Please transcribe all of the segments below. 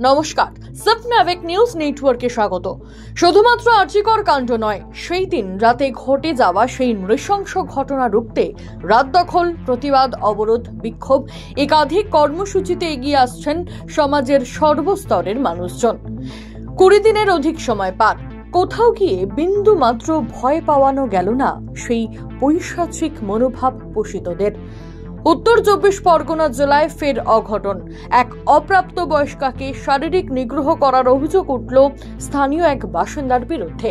নমস্কার, স্বপ্নাবেক নিউজ নেটওয়ার্কে স্বাগত। শুধুমাত্র আর্যিকর কাণ্ড নয়, সেই দিন রাতে ঘটে যাওয়া সেই নৃশংস ঘটনা রুখতে রাত দখল, প্রতিবাদ, অবরোধ, বিক্ষোভ একাধিক কর্মসূচিতে এগিয়ে আসছেন সমাজের সর্বস্তরের মানুষজন। 20 দিনের অধিক সময় পার, কোথাও গিয়ে বিন্দু মাত্র ভয় পাওয়ানো গেল না সেই পৈশাচিক মনোভাব পোষিতদের। উত্তর 24 পরগনা জেলায় ফের অঘটন। এক অপ্রাপ্তবয়স্কাকে শারীরিক নিগ্রহ করার অভিযোগ উঠল স্থানীয় এক বাসিন্দার বিরুদ্ধে।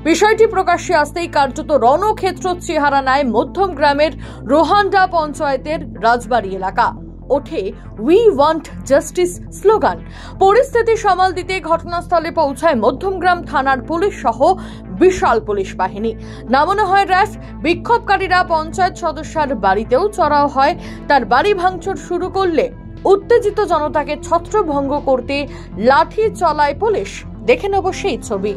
বিষয়টি প্রকাশ্যে আসতেই কার্যত রণক্ষেত্র চেহারা নেয় মধ্যম গ্রামের রোহান্ডা পঞ্চায়েতের রাজবাড়ি এলাকা। ওঠে উই ওয়ান্ট জাস্টিস স্লোগান। পরিস্থিতি সামাল দিতে ঘটনাস্থলে পৌঁছায় মধ্যমগ্রাম থানার পুলিশ সহ বিশাল পুলিশ বাহিনী। নামানো হয় র্যাফ। বিক্ষোভকারীরা পঞ্চায়েত সদস্যের বাড়িতেও চড়াও হয়। তার বাড়ি ভাঙচুর শুরু করলে উত্তেজিত জনতাকে ছত্রভঙ্গ করতে লাঠি চলায় পুলিশ। দেখে নেব সেই ছবি।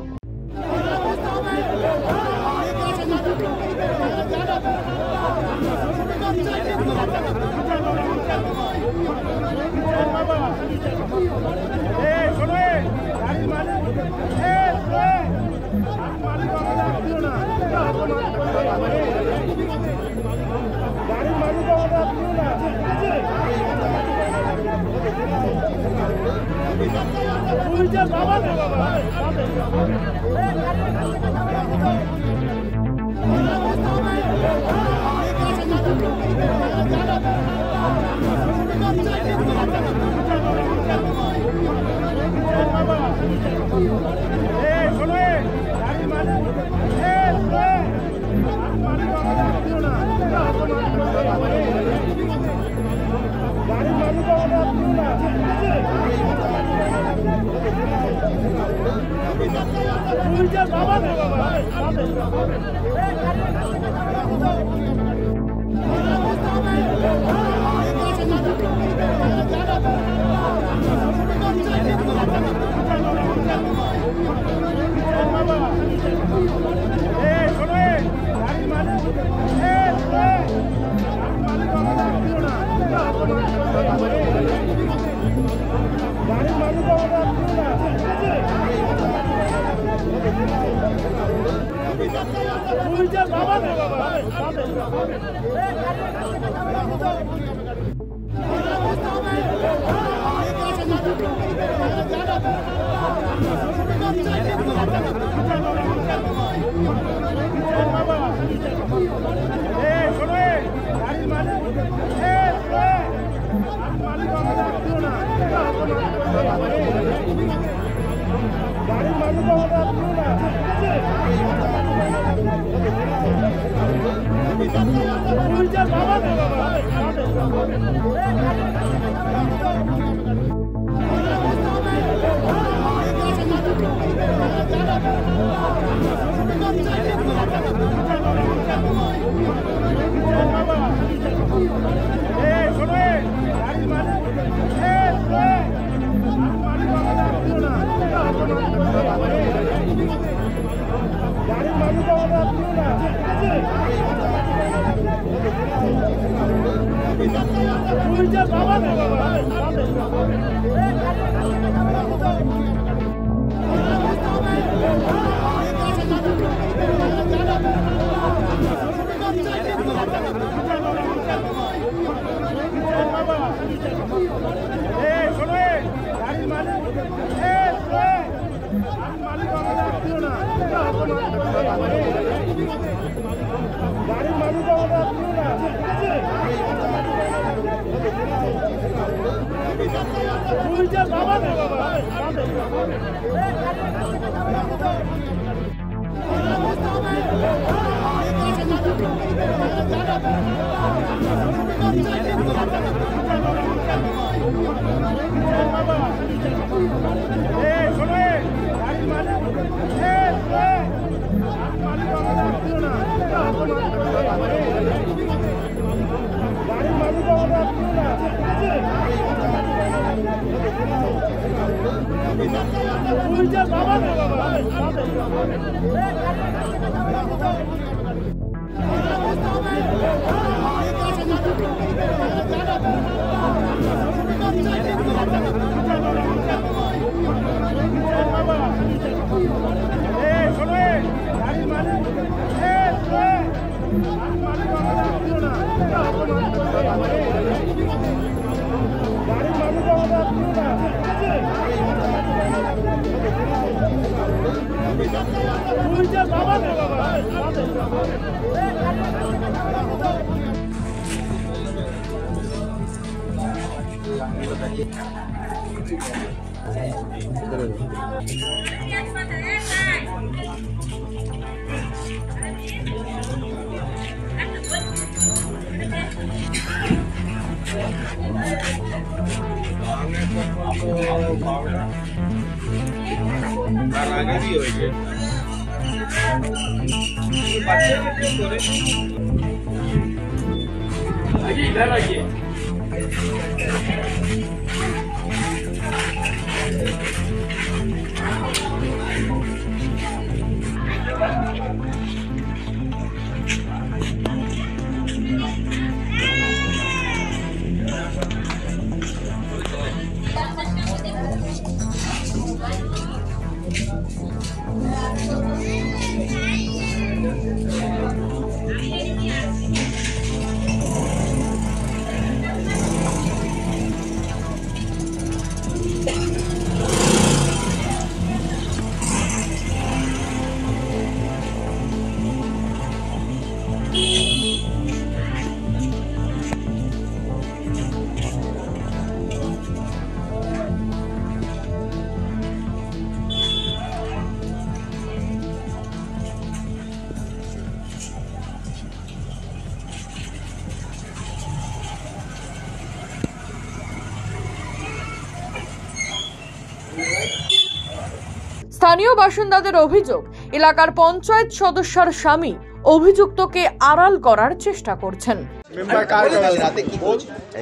স্থানীয় বাসিন্দাদের অভিযোগ, এলাকার পঞ্চায়েত সদস্যের স্বামী অভিযুক্তকে আড়াল করার চেষ্টা করছেন।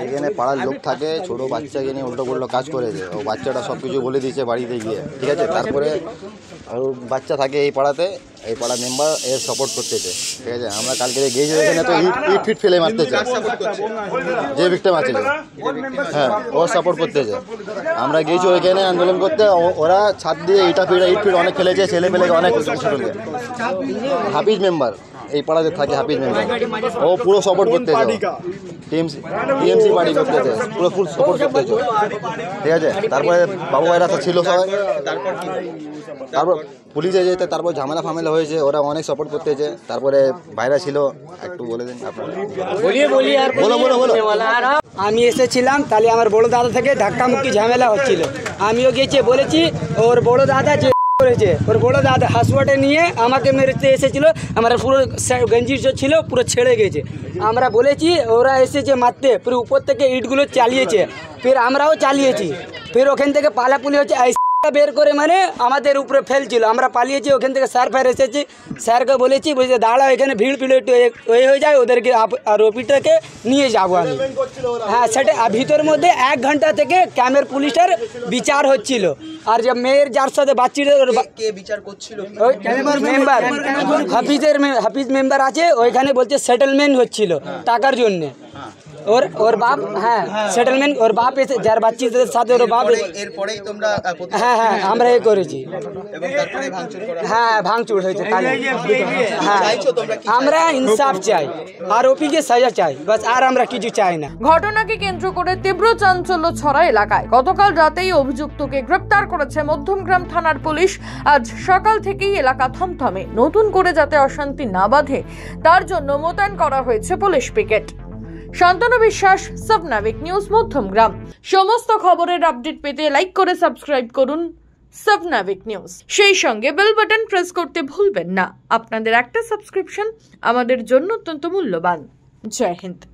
এখানে পাড়ার লোক থাকে, ছোট বাচ্চাকে নিয়ে উল্টো পাল্টা কাজ করেছে, ও বাচ্চাটা সব কিছু বলে দিয়েছে বাড়িতে গিয়ে, ঠিক আছে। তারপরে বাচ্চা থাকে এই পাড়াতে, এই পাড়া মেম্বার এর সাপোর্ট করতেছে, ঠিক আছে। আমরা কালকে গিয়েছি এখানে, তো ইট ফিট ফেলে মারতেছে, যে ভিক্টিম আছে হ্যাঁ ওর সাপোর্ট করতেছে। আমরা গিয়েছি ওইখানে আন্দোলন করতে, ওরা ছাদ দিয়ে ইট ফিট অনেক ফেলেছে, ছেলে পেলে অনেক কিছু ফেলেছে। হাফিজ মেম্বার এই পাড়াতে থাকে, হাফিজ মেম্বার, ও পুরো সাপোর্ট করতেছে, টিএমসি পার্টি করতেছে, পুরো ফুল সাপোর্ট করতেছে, ঠিক আছে। তারপরে বাবু ভাইরা ছিল সবাই, তারপর পুলিশে যেতে, তারপর ঝামেলা ফামেলা হয়েছে, ওরা অনেক সাপোর্ট করতেছে। তারপরে ভাইরা ছিল, একটু বলে দিন আপনারা। আমি এসেছিলাম, তাহলে আমার বড় দাদা থেকে ধাক্কামুক্কি ঝামেলা হচ্ছিল, আমিও গেছি বলেছি, ওর বড় দাদা যে করেছে, ওর বড় দাদা হাসুয়াটে নিয়ে আমাকে মেরেতে এসেছিল, আমার পুরো গঞ্জি ছিল পুরো ছেড়ে গেছে। আমরা বলেছি, ওরা এসেছে মারতে, পুরো উপর থেকে ইটগুলো চালিয়েছে, ফের আমরাও চালিয়েছি, ফের ওখান থেকে পালাপুলি হচ্ছে, বের করে মানে আমাদের উপরে ফেলছিল, আমরা পালিয়েছি। ওখান থেকে স্যার ফের এসেছি, স্যারকে বলেছি বলছে দাঁড়াও, এখানে ভিড় একটু হয়ে যায়, ওদেরকে আরোপিটাকে নিয়ে যাবো আমি। হ্যাঁ, সেটা ভিতরের মধ্যে 1 ঘন্টা থেকে ক্যামের পুলিশের বিচার হচ্ছিল। আর যে মেয়ের যার সাথে বাচ্চিটা বিচার করছিল, মেম্বার হাফিজ মেম্বার আছে, ওইখানে বলছে সেটেলমেন্ট হচ্ছিল টাকার জন্য। ওর বাপ, হ্যাঁ সেটেলমেন্ট, ওর বাপ এসে যার বাচ্চাদের সাথে ওর বাপ, এরপরেই তোমরা হ্যাঁ আমরা এই করেছি, হ্যাঁ ভাঙচুর হয়েছে। হ্যাঁ আমরা ইনসাফ চাই, আর ওপিকে সাজা চাই, বাস, আর আমরা কিছু চাই না। ঘটনাকে কেন্দ্র করে তীব্র চাঞ্চল্য ছড়া এলাকায়। গতকাল রাতেই অভিযুক্তকে গ্রেপ্তার করেছে মধ্যমগ্রাম থানার পুলিশ। আজ সকাল থেকেই এলাকা থমথমে। নতুন করে যাতে অশান্তি না বাধে তার জন্য মোতায়েন করা হয়েছে পুলিশ পিকেট। শান্তনু বিশ্বাস, সাবনাভিক নিউজ, মধ্যমগ্রাম। সমস্ত খবরের আপডেট পেতে লাইক করে সাবস্ক্রাইব করুন সাবনাভিক নিউজ। সেই সঙ্গে বেল বাটন প্রেস করতে ভুলবেন না। আপনাদের একটা সাবস্ক্রিপশন আমাদের জন্য অত্যন্ত মূল্যবান। জয় হিন্দ।